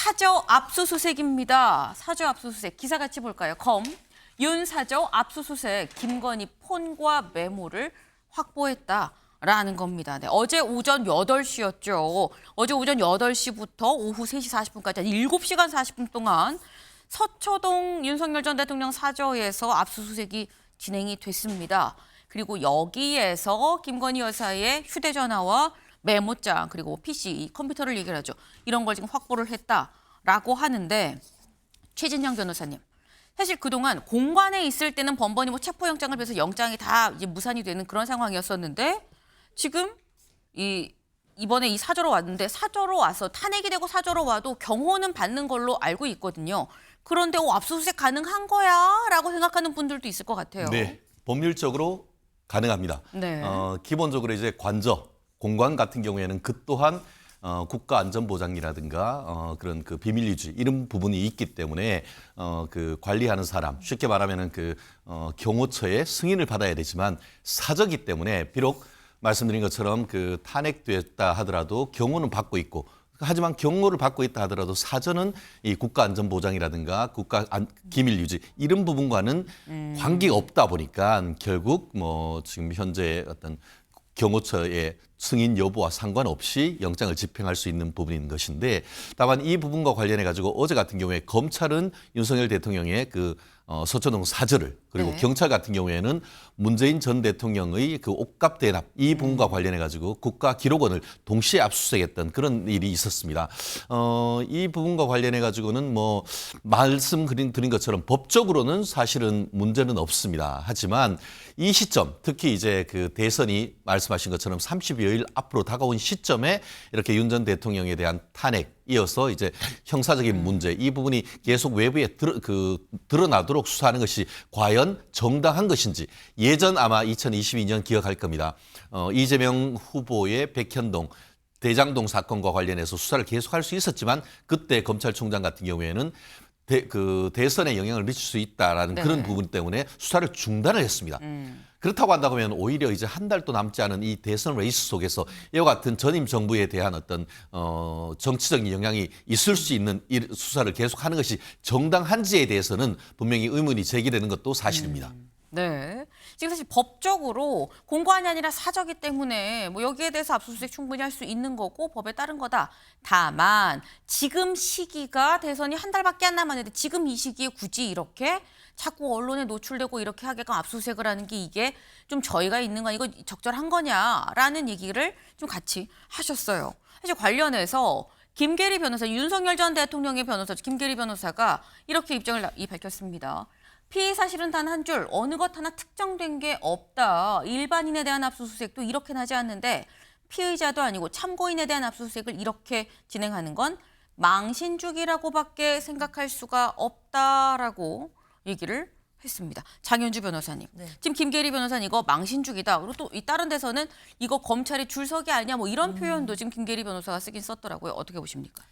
사저 압수수색입니다. 사저 압수수색 기사 같이 볼까요? 윤 사저 압수수색 김건희 폰과 메모를 확보했다라는 겁니다. 네, 어제 오전 8시였죠. 어제 오전 8시부터 오후 3시 40분까지 7시간 40분 동안 서초동 윤석열 전 대통령 사저에서 압수수색이 진행이 됐습니다. 그리고 여기에서 김건희 여사의 휴대전화와 메모장 그리고 PC, 이 컴퓨터를 얘기를 하죠. 이런 걸 지금 확보를 했다라고 하는데 최진영 변호사님. 사실 그동안 공관에 있을 때는 번번이 뭐 체포영장을 빼서 영장이 다 이제 무산이 되는 그런 상황이었었는데 지금 이번에 이 사저로 왔는데 사저로 와서 탄핵이 되고 사저로 와도 경호는 받는 걸로 알고 있거든요. 그런데 압수수색 가능한 거야? 라고 생각하는 분들도 있을 것 같아요. 네, 법률적으로 가능합니다. 네. 기본적으로 이제 관저, 공관 같은 경우에는 그 또한 국가안전보장이라든가 그런 그 비밀 유지 이런 부분이 있기 때문에 그 관리하는 사람 쉽게 말하면은 경호처의 승인을 받아야 되지만 사저기 때문에 비록 말씀드린 것처럼 그 탄핵됐다 하더라도 경호는 받고 있고 하지만 경호를 받고 있다 하더라도 사전은 이 국가안전보장이라든가 기밀유지 이런 부분과는 관계가 없다 보니까 결국 뭐 지금 현재 어떤 경호처의 승인 여부와 상관없이 영장을 집행할 수 있는 부분인 것인데 다만 이 부분과 관련해 가지고 어제 같은 경우에 검찰은 윤석열 대통령의 서초동 사저를 그리고 네. 경찰 같은 경우에는 문재인 전 대통령의 그 옷값 대납 이 부분과 관련해 가지고 국가기록원을 동시에 압수수색했던 그런 일이 있었습니다. 이 부분과 관련해 가지고는 뭐 말씀드린 것처럼 법적으로는 사실은 문제는 없습니다. 하지만 이 시점 특히 이제 그 대선이 말씀하신 것처럼 30여일 앞으로 다가온 시점에 이렇게 윤 전 대통령에 대한 탄핵 이어서 이제 형사적인 문제 이 부분이 계속 외부에 드러나도록 수사하는 것이 과연 정당한 것인지 예전 아마 2022년 기억할 겁니다. 이재명 후보의 백현동 대장동 사건과 관련해서 수사를 계속할 수 있었지만 그때 검찰총장 같은 경우에는 대선에 영향을 미칠 수 있다라는 네. 그런 부분 때문에 수사를 중단을 했습니다. 그렇다고 한다고 하면 오히려 이제 한 달도 남지 않은 이 대선 레이스 속에서 이와 같은 전임 정부에 대한 어떤 정치적인 영향이 있을 수 있는 수사를 계속하는 것이 정당한지에 대해서는 분명히 의문이 제기되는 것도 사실입니다. 네. 지금 사실 법적으로 공관이 아니라 사저기 때문에 뭐 여기에 대해서 압수수색 충분히 할 수 있는 거고 법에 따른 거다. 다만 지금 시기가 대선이 한 달밖에 안 남았는데 지금 이 시기에 굳이 이렇게 자꾸 언론에 노출되고 이렇게 하게끔 압수수색을 하는 게 이게 좀 저희가 있는 건 이거 적절한 거냐라는 얘기를 좀 같이 하셨어요. 사실 관련해서 김계리 변호사, 윤석열 전 대통령의 변호사 김계리 변호사가 이렇게 입장을 밝혔습니다. 피의 사실은 단 한 줄, 어느 것 하나 특정된 게 없다. 일반인에 대한 압수수색도 이렇게는 하지 않는데 피의자도 아니고 참고인에 대한 압수수색을 이렇게 진행하는 건 망신주기라고밖에 생각할 수가 없다라고 얘기를 했습니다. 장현주 변호사님. 네. 지금 김계리 변호사님 이거 망신주기다. 그리고 또 다른 데서는 이거 검찰이 줄서기 아니냐 뭐 이런 표현도 지금 김계리 변호사가 쓰긴 썼더라고요. 어떻게 보십니까?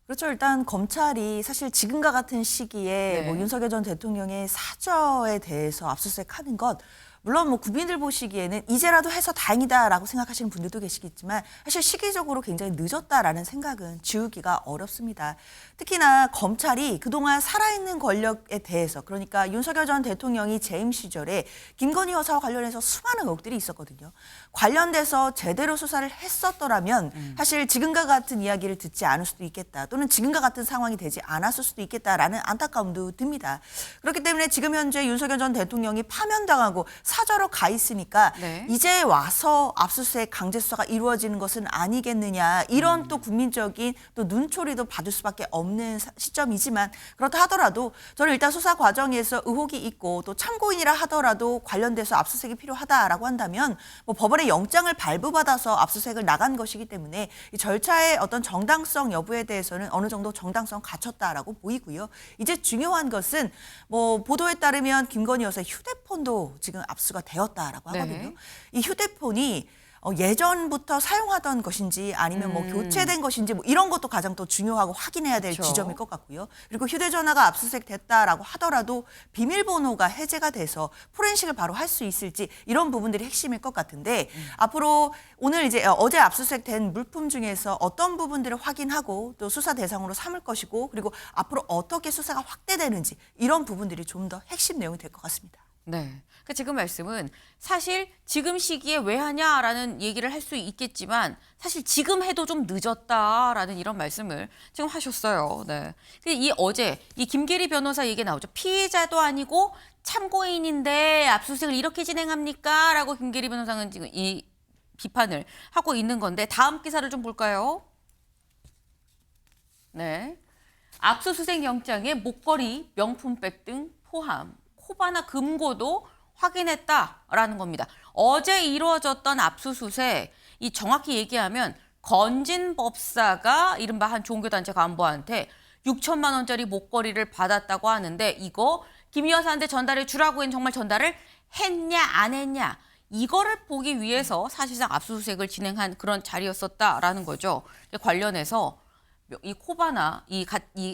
그렇죠. 일단 검찰이 사실 지금과 같은 시기에 네. 뭐 윤석열 전 대통령의 사저에 대해서 압수수색하는 것 물론 뭐 국민들 보시기에는 이제라도 해서 다행이다라고 생각하시는 분들도 계시겠지만 사실 시기적으로 굉장히 늦었다라는 생각은 지우기가 어렵습니다. 특히나 검찰이 그동안 살아있는 권력에 대해서 그러니까 윤석열 전 대통령이 재임 시절에 김건희 여사와 관련해서 수많은 의혹들이 있었거든요. 관련돼서 제대로 수사를 했었더라면 사실 지금과 같은 이야기를 듣지 않을 수도 있겠다. 또는 지금과 같은 상황이 되지 않았을 수도 있겠다라는 안타까움도 듭니다. 그렇기 때문에 지금 현재 윤석열 전 대통령이 파면당하고 사저로 가 있으니까 네. 이제 와서 압수수색 강제 수사가 이루어지는 것은 아니겠느냐 이런 또 국민적인 또 눈초리도 받을 수밖에 없는 시점이지만 그렇다 하더라도 저는 일단 수사 과정에서 의혹이 있고 또 참고인이라 하더라도 관련돼서 압수수색이 필요하다라고 한다면 뭐 법원의 영장을 발부받아서 압수수색을 나간 것이기 때문에 이 절차의 어떤 정당성 여부에 대해서는 어느 정도 정당성 갖췄다라고 보이고요. 이제 중요한 것은 뭐 보도에 따르면 김건희 여사의 휴대폰도 지금 압수가 되었다라고 하거든요. 네. 이 휴대폰이 예전부터 사용하던 것인지 아니면 뭐 교체된 것인지 뭐 이런 것도 가장 또 중요하고 확인해야 될 그렇죠. 지점일 것 같고요. 그리고 휴대전화가 압수수색 됐다라고 하더라도 비밀번호가 해제가 돼서 포렌식을 바로 할 수 있을지 이런 부분들이 핵심일 것 같은데 앞으로 오늘 이제 어제 압수수색된 물품 중에서 어떤 부분들을 확인하고 또 수사 대상으로 삼을 것이고 그리고 앞으로 어떻게 수사가 확대되는지 이런 부분들이 좀 더 핵심 내용이 될 것 같습니다. 네. 그러니까 지금 말씀은 사실 지금 시기에 왜 하냐라는 얘기를 할 수 있겠지만 사실 지금 해도 좀 늦었다라는 이런 말씀을 지금 하셨어요. 네. 이 어제 이 김계리 변호사 얘기 나오죠. 피해자도 아니고 참고인인데 압수수색을 이렇게 진행합니까? 라고 김계리 변호사는 지금 이 비판을 하고 있는 건데 다음 기사를 좀 볼까요? 네. 압수수색 영장에 목걸이, 명품백 등 포함, 코바나 금고도 확인했다라는 겁니다. 어제 이루어졌던 압수수색, 이 정확히 얘기하면 건진법사가 이른바 한 종교단체 간부한테 6천만 원짜리 목걸이를 받았다고 하는데 이거 김 여사한테 전달해 주라고 했는 정말 전달을 했냐 안 했냐 이거를 보기 위해서 사실상 압수수색을 진행한 그런 자리였었다라는 거죠. 관련해서 이 코바나 이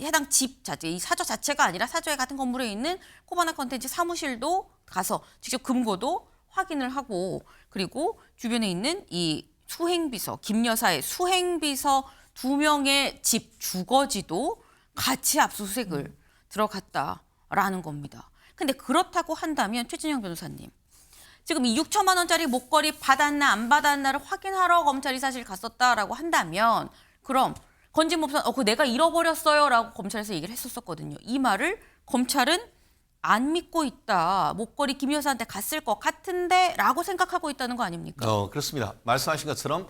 해당 집 자체 이 사저 자체가 아니라 사저의 같은 건물에 있는 코바나 컨텐츠 사무실도 가서 직접 금고도 확인을 하고 그리고 주변에 있는 이 수행비서 김 여사의 수행비서 2명의 집 주거지도 같이 압수수색을 들어갔다라는 겁니다. 근데 그렇다고 한다면 최진영 변호사님 지금 이 6천만 원짜리 목걸이 받았나 안 받았나를 확인하러 검찰이 사실 갔었다라고 한다면 그럼 건진법사 그거 내가 잃어버렸어요라고 검찰에서 얘기를 했었거든요. 이 말을 검찰은 안 믿고 있다. 목걸이 김 여사한테 갔을 것 같은데라고 생각하고 있다는 거 아닙니까? 그렇습니다. 말씀하신 것처럼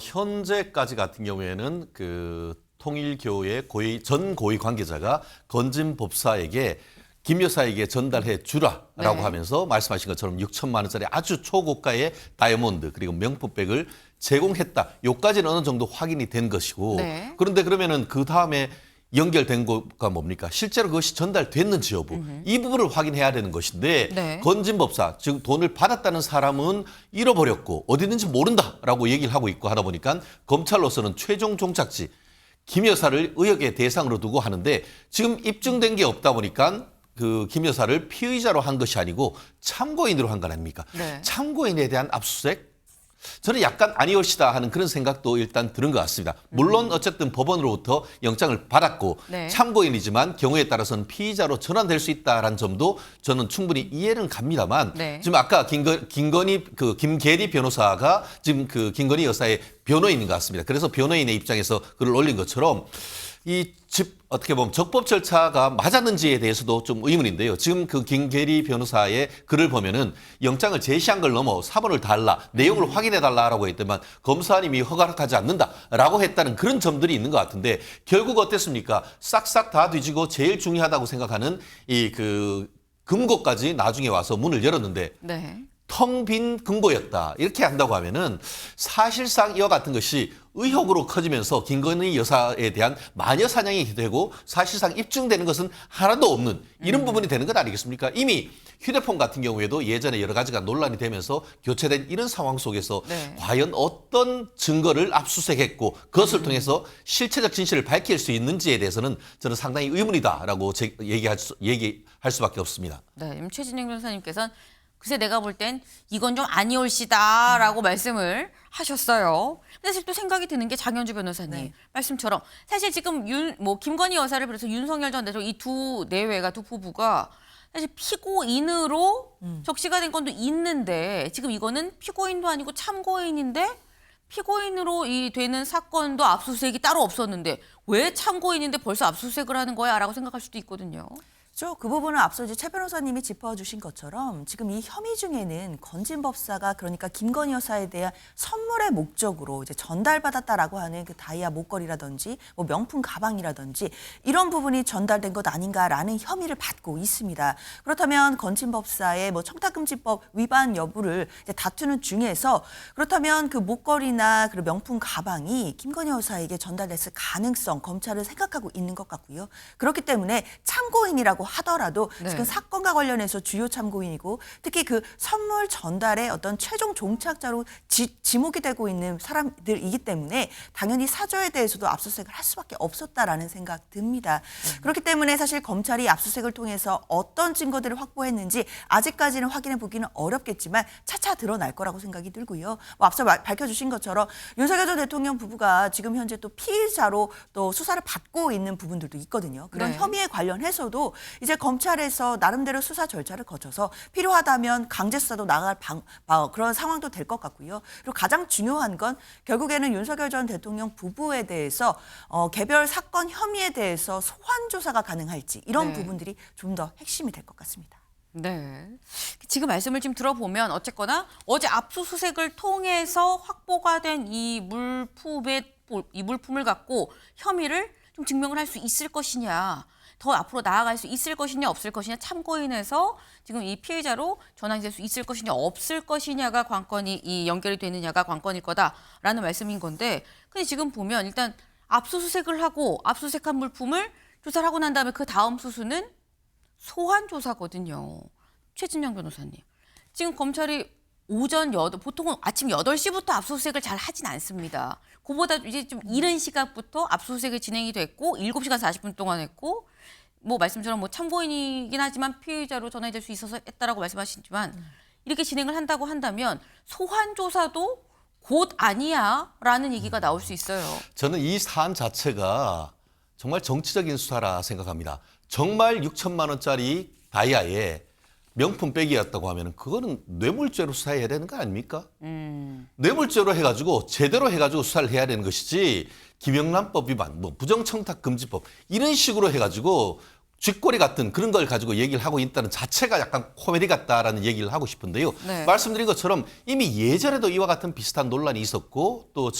현재까지 같은 경우에는 그 통일교의 전 고위 관계자가 건진법사에게 김 여사에게 전달해 주라라고 네. 하면서 말씀하신 것처럼 6천만 원짜리 아주 초고가의 다이아몬드 그리고 명품백을 제공했다. 요까지는 어느 정도 확인이 된 것이고 네. 그런데 그러면은 그 다음에 연결된 거가 뭡니까? 실제로 그것이 전달됐는지 여부 이 부분을 확인해야 되는 것인데 네. 건진법사 즉 돈을 받았다는 사람은 잃어버렸고 어디 있는지 모른다라고 얘기를 하고 있고 하다 보니까 검찰로서는 최종 종착지 김 여사를 의혹의 대상으로 두고 하는데 지금 입증된 게 없다 보니까 그 김 여사를 피의자로 한 것이 아니고 참고인으로 한 거 아닙니까? 네. 참고인에 대한 압수수색? 저는 약간 아니올시다 하는 그런 생각도 일단 드는 것 같습니다. 물론 어쨌든 법원으로부터 영장을 받았고 네. 참고인이지만 경우에 따라서는 피의자로 전환될 수 있다라는 점도 저는 충분히 이해는 갑니다만 네. 지금 아까 김계리 변호사가 지금 그 김건희 여사의 변호인인 것 같습니다. 그래서 변호인의 입장에서 글을 올린 것처럼 이 집 어떻게 보면 적법 절차가 맞았는지에 대해서도 좀 의문인데요. 지금 그 김계리 변호사의 글을 보면은 영장을 제시한 걸 넘어 사본을 달라, 내용을 확인해 달라라고 했더만 검사님이 허가하지 않는다라고 했다는 그런 점들이 있는 것 같은데 결국 어땠습니까? 싹싹 다 뒤지고 제일 중요하다고 생각하는 이 그 금고까지 나중에 와서 문을 열었는데 네. 텅 빈 금고였다. 이렇게 한다고 하면은 사실상 이와 같은 것이 의혹으로 커지면서 김건희 여사에 대한 마녀 사냥이 되고 사실상 입증되는 것은 하나도 없는 이런 부분이 되는 것 아니겠습니까? 이미 휴대폰 같은 경우에도 예전에 여러 가지가 논란이 되면서 교체된 이런 상황 속에서 네. 과연 어떤 증거를 압수수색했고 그것을 통해서 실체적 진실을 밝힐 수 있는지에 대해서는 저는 상당히 의문이다라고 얘기할 수밖에 없습니다. 네. 최진영 변호사님께서는 글쎄 내가 볼 땐 이건 좀 아니올시다라고 말씀을 하셨어요. 근데 사실 또 생각이 드는 게 장현주 변호사님 네. 말씀처럼 사실 지금 김건희 여사를 비롯해서 윤석열 전 대통령 이 두 내외가 두 부부가 사실 피고인으로 적시가 된 건도 있는데 지금 이거는 피고인도 아니고 참고인인데 피고인으로 이 되는 사건도 압수수색이 따로 없었는데 왜 참고인인데 벌써 압수수색을 하는 거야라고 생각할 수도 있거든요. 그 부분은 앞서 이제 최 변호사님이 짚어주신 것처럼 지금 이 혐의 중에는 건진법사가 그러니까 김건희 여사에 대한 선물의 목적으로 이제 전달받았다라고 하는 그 다이아 목걸이라든지 뭐 명품 가방이라든지 이런 부분이 전달된 것 아닌가라는 혐의를 받고 있습니다. 그렇다면 건진법사의 뭐 청탁금지법 위반 여부를 이제 다투는 중에서 그렇다면 그 목걸이나 그 명품 가방이 김건희 여사에게 전달됐을 가능성 검찰은 생각하고 있는 것 같고요. 그렇기 때문에 참고인이라고 하더라도 네. 지금 사건과 관련해서 주요 참고인이고 특히 그 선물 전달의 어떤 최종 종착자로 지목이 되고 있는 사람들이기 때문에 당연히 사저에 대해서도 압수수색을 할 수밖에 없었다라는 생각 듭니다. 그렇기 때문에 사실 검찰이 압수수색을 통해서 어떤 증거들을 확보했는지 아직까지는 확인해 보기는 어렵겠지만 차차 드러날 거라고 생각이 들고요. 뭐 앞서 밝혀주신 것처럼 윤석열 전 대통령 부부가 지금 현재 또 피의자로 또 수사를 받고 있는 부분들도 있거든요. 그런 네. 혐의에 관련해서도 이제 검찰에서 나름대로 수사 절차를 거쳐서 필요하다면 강제 수사도 나갈 그런 상황도 될 것 같고요. 그리고 가장 중요한 건 결국에는 윤석열 전 대통령 부부에 대해서 개별 사건 혐의에 대해서 소환 조사가 가능할지 이런 네. 부분들이 좀 더 핵심이 될 것 같습니다. 네. 지금 말씀을 좀 들어보면 어쨌거나 어제 압수수색을 통해서 확보가 된 이 물품을 갖고 혐의를 좀 증명을 할 수 있을 것이냐, 더 앞으로 나아갈 수 있을 것이냐 없을 것이냐 참고인에서 지금 이 피해자로 전환이 될 수 있을 것이냐 없을 것이냐가 관건이 이 연결이 되느냐가 관건일 거다라는 말씀인 건데, 근데 지금 보면 일단 압수수색을 하고 압수수색한 물품을 조사를 하고 난 다음에 그 다음 수순은 소환 조사거든요. 최진영 변호사님. 지금 검찰이 보통은 아침 8시부터 압수수색을 잘 하진 않습니다. 그보다 이제 좀 이른 시각부터 압수수색이 진행이 됐고 7시간 40분 동안 했고 뭐 말씀처럼 뭐 참고인이긴 하지만 피의자로 전환이 될 수 있어서 했다라고 말씀하시지만 이렇게 진행을 한다고 한다면 소환 조사도 곧 아니야라는 얘기가 나올 수 있어요. 저는 이 사안 자체가 정말 정치적인 수사라 생각합니다. 정말 6천만 원짜리 다이아에 명품 백이었다고 하면 그거는 뇌물죄로 수사해야 되는 거 아닙니까? 뇌물죄로 해가지고 제대로 해가지고 수사를 해야 되는 것이지 김영란법 위반, 뭐 부정청탁금지법 이런 식으로 해가지고 쥐꼬리 같은 그런 걸 가지고 얘기를 하고 있다는 자체가 약간 코미디 같다라는 얘기를 하고 싶은데요. 네. 말씀드린 것처럼 이미 예전에도 이와 같은 비슷한 논란이 있었고 또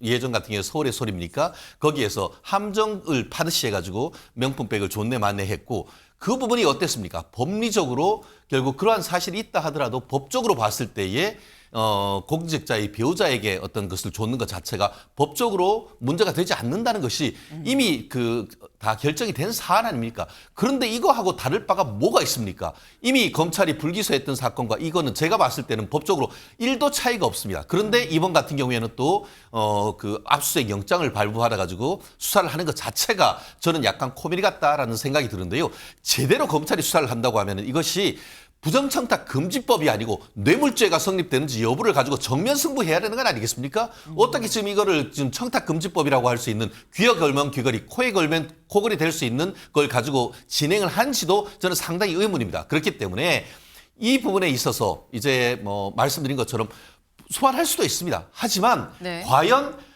예전 같은 경우에 서울의 소리입니까? 거기에서 함정을 파듯이 해가지고 명품백을 존내 만내 했고 그 부분이 어땠습니까? 법리적으로 결국 그러한 사실이 있다 하더라도 법적으로 봤을 때에 공직자의 배우자에게 어떤 것을 줬는 것 자체가 법적으로 문제가 되지 않는다는 것이 이미 다 결정이 된 사안 아닙니까? 그런데 이거하고 다를 바가 뭐가 있습니까? 이미 검찰이 불기소했던 사건과 이거는 제가 봤을 때는 법적으로 1도 차이가 없습니다. 그런데 이번 같은 경우에는 또 압수수색 영장을 발부하다 가지고 수사를 하는 것 자체가 저는 약간 코미디 같다라는 생각이 드는데요. 제대로 검찰이 수사를 한다고 하면 이것이 부정청탁 금지법이 아니고 뇌물죄가 성립되는지 여부를 가지고 정면 승부해야 되는 건 아니겠습니까? 어떻게 지금 이거를 지금 청탁 금지법이라고 할 수 있는 귀에 걸면 귀걸이, 코에 걸면 코걸이 될 수 있는 걸 가지고 진행을 한지도 저는 상당히 의문입니다. 그렇기 때문에 이 부분에 있어서 이제 뭐 말씀드린 것처럼 소환할 수도 있습니다. 하지만 네. 과연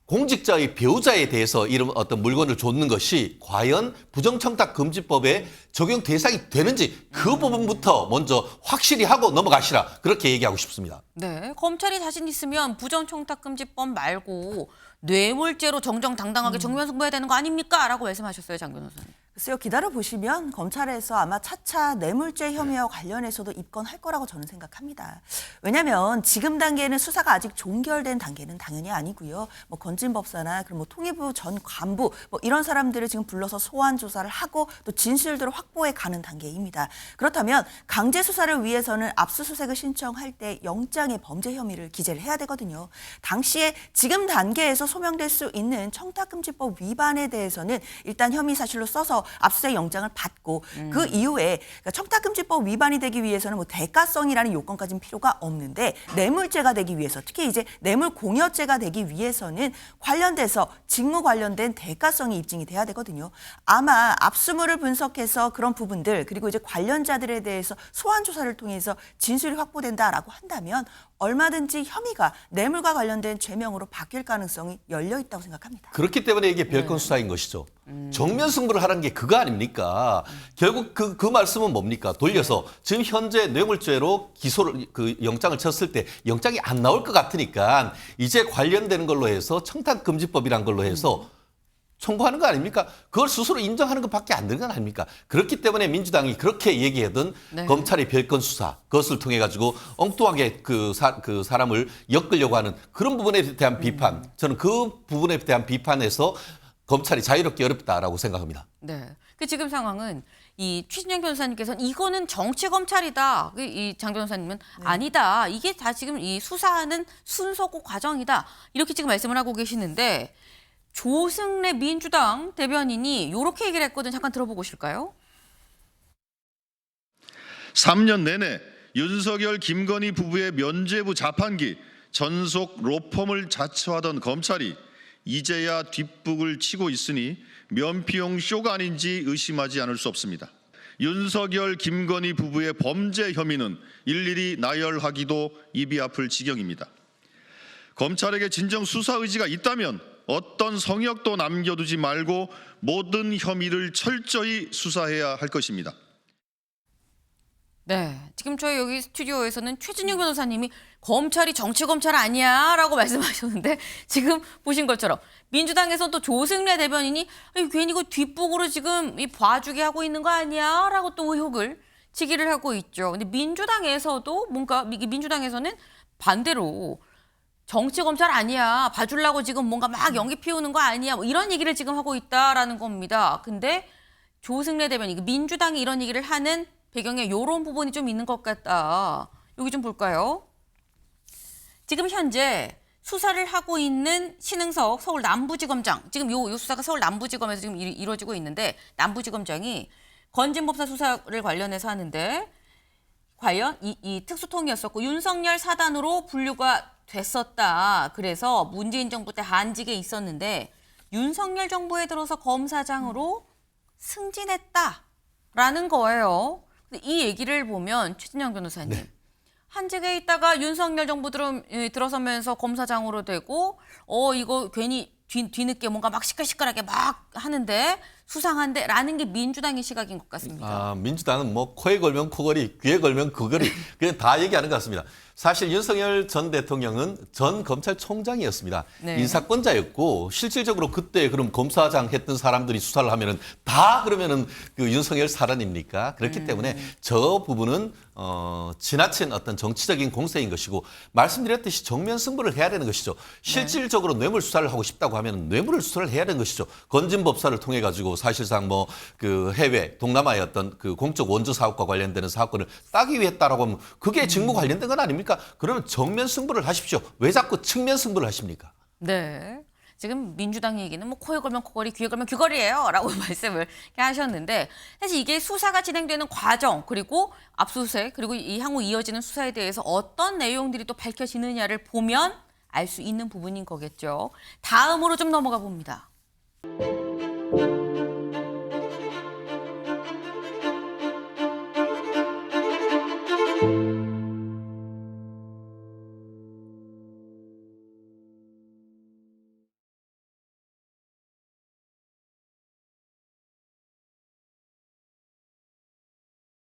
공직자의 배우자에 대해서 이런 어떤 물건을 줬는 것이 과연 부정청탁금지법에 적용 대상이 되는지 그 부분부터 먼저 확실히 하고 넘어가시라 그렇게 얘기하고 싶습니다. 네, 검찰이 자신 있으면 부정청탁금지법 말고 뇌물죄로 정정당당하게 정면 승부해야 되는 거 아닙니까? 라고 말씀하셨어요, 장 변호사님. 글쎄요, 기다려보시면 검찰에서 아마 차차 뇌물죄 혐의와 관련해서도 입건할 거라고 저는 생각합니다. 왜냐하면 지금 단계는 수사가 아직 종결된 단계는 당연히 아니고요. 뭐 건진법사나 그리고 뭐 통일부 전 간부 뭐 이런 사람들을 지금 불러서 소환 조사를 하고 또 진실들을 확보해 가는 단계입니다. 그렇다면 강제 수사를 위해서는 압수수색을 신청할 때 영장의 범죄 혐의를 기재를 해야 되거든요. 당시에 지금 단계에서 소명될 수 있는 청탁금지법 위반에 대해서는 일단 혐의 사실로 써서 압수수색 영장을 받고 그 이후에 그러니까 청탁금지법 위반이 되기 위해서는 뭐 대가성이라는 요건까지는 필요가 없는데 뇌물죄가 되기 위해서 특히 이제 뇌물공여죄가 되기 위해서는 관련돼서 직무 관련된 대가성이 입증이 돼야 되거든요. 아마 압수물을 분석해서 그런 부분들 그리고 이제 관련자들에 대해서 소환 조사를 통해서 진술이 확보된다라고 한다면 얼마든지 혐의가 뇌물과 관련된 죄명으로 바뀔 가능성이 열려 있다고 생각합니다. 그렇게 때문에 이게 별건 수사인 것이죠. 정면 승부를 하는 게 그거 아닙니까? 결국 그 말씀은 뭡니까? 돌려서 지금 현재 뇌물죄로 기소를 영장을 쳤을 때 영장이 안 나올 것 같으니까 이제 관련되는 걸로 해서 청탁금지법이란 걸로 해서 청구하는 거 아닙니까? 그걸 스스로 인정하는 것밖에 안 되는 건 아닙니까? 그렇기 때문에 민주당이 그렇게 얘기하던 네. 검찰의 별건 수사 그것을 통해 가지고 엉뚱하게 그 사람을 엮으려고 하는 그런 부분에 대한 비판 저는 그 부분에 대한 비판에서 검찰이 자유롭게 어렵다라고 생각합니다. 네. 그 지금 상황은 이 최진영 변호사님께서는 이거는 정치 검찰이다. 이 장 변호사님은 아니다. 이게 다 지금 이 수사하는 순서고 과정이다. 이렇게 지금 말씀을 하고 계시는데 조승래 민주당 대변인이 이렇게 얘기를 했거든요. 잠깐 들어보실까요? 3년 내내 윤석열, 김건희 부부의 면죄부 자판기, 전속 로펌을 자처하던 검찰이 이제야 뒷북을 치고 있으니 면피용 쇼가 아닌지 의심하지 않을 수 없습니다. 윤석열, 김건희 부부의 범죄 혐의는 일일이 나열하기도 입이 아플 지경입니다. 검찰에게 진정 수사 의지가 있다면 어떤 성역도 남겨두지 말고 모든 혐의를 철저히 수사해야 할 것입니다. 네, 지금 저희 여기 스튜디오에서는 최진영 변호사님이 검찰이 정치 검찰 아니야라고 말씀하셨는데 지금 보신 것처럼 민주당에서 또 조승래 대변인이 괜히 그 뒷북으로 지금 이 봐주게 하고 있는 거 아니야라고 또 의혹을 제기를 하고 있죠. 근데 민주당에서도 뭔가 민주당에서는 반대로 정치 검찰 아니야, 봐주려고 지금 뭔가 막 연기 피우는 거 아니야, 뭐 이런 얘기를 지금 하고 있다라는 겁니다. 근데 조승래 대변인, 민주당이 이런 얘기를 하는 배경에 이런 부분이 좀 있는 것 같다. 여기 좀 볼까요? 지금 현재 수사를 하고 있는 신흥석 서울 남부지검장, 지금 요 수사가 서울 남부지검에서 지금 이루어지고 있는데 남부지검장이 건진법사 수사를 관련해서 하는데 과연 이 특수통이었었고 윤석열 사단으로 분류가 됐었다. 그래서 문재인 정부 때 한직에 있었는데 윤석열 정부에 들어서 검사장으로 승진했다라는 거예요. 근데 이 얘기를 보면 최진영 변호사님, 네. 한직에 있다가 윤석열 정부 들어서면서 검사장으로 되고 이거 괜히 뒤늦게 뭔가 막 시끌시끌하게 막 하는데 수상한데 라는 게 민주당의 시각인 것 같습니다. 민주당은 뭐 코에 걸면 코걸이, 귀에 걸면 귀걸이 그냥 다 얘기하는 것 같습니다. 사실 윤석열 전 대통령은 전 검찰총장이었습니다. 네. 인사권자였고 실질적으로 그때 그럼 검사장 했던 사람들이 수사를 하면은 다 그러면은 그 윤석열 사단입니까? 그렇기 때문에 저 부분은 지나친 어떤 정치적인 공세인 것이고 말씀드렸듯이 정면 승부를 해야 되는 것이죠. 실질적으로 뇌물 수사를 하고 싶다고 하면 뇌물 수사를 해야 되는 것이죠. 건진법사를 통해 가지고 사실상 뭐 그 해외 동남아의 어떤 그 공적 원조 사업과 관련되는 사업권을 따기 위해 했다라고 하면 그게 직무 관련된 건 아닙니까? 그러면 정면 승부를 하십시오. 왜 자꾸 측면 승부를 하십니까? 네. 지금 민주당 얘기는 뭐 코에 걸면 코걸이, 귀에 걸면 귀걸이에요라고 말씀을 하셨는데 사실 이게 수사가 진행되는 과정 그리고 압수수색 그리고 이 향후 이어지는 수사에 대해서 어떤 내용들이 또 밝혀지느냐를 보면 알 수 있는 부분인 거겠죠. 다음으로 좀 넘어가 봅니다.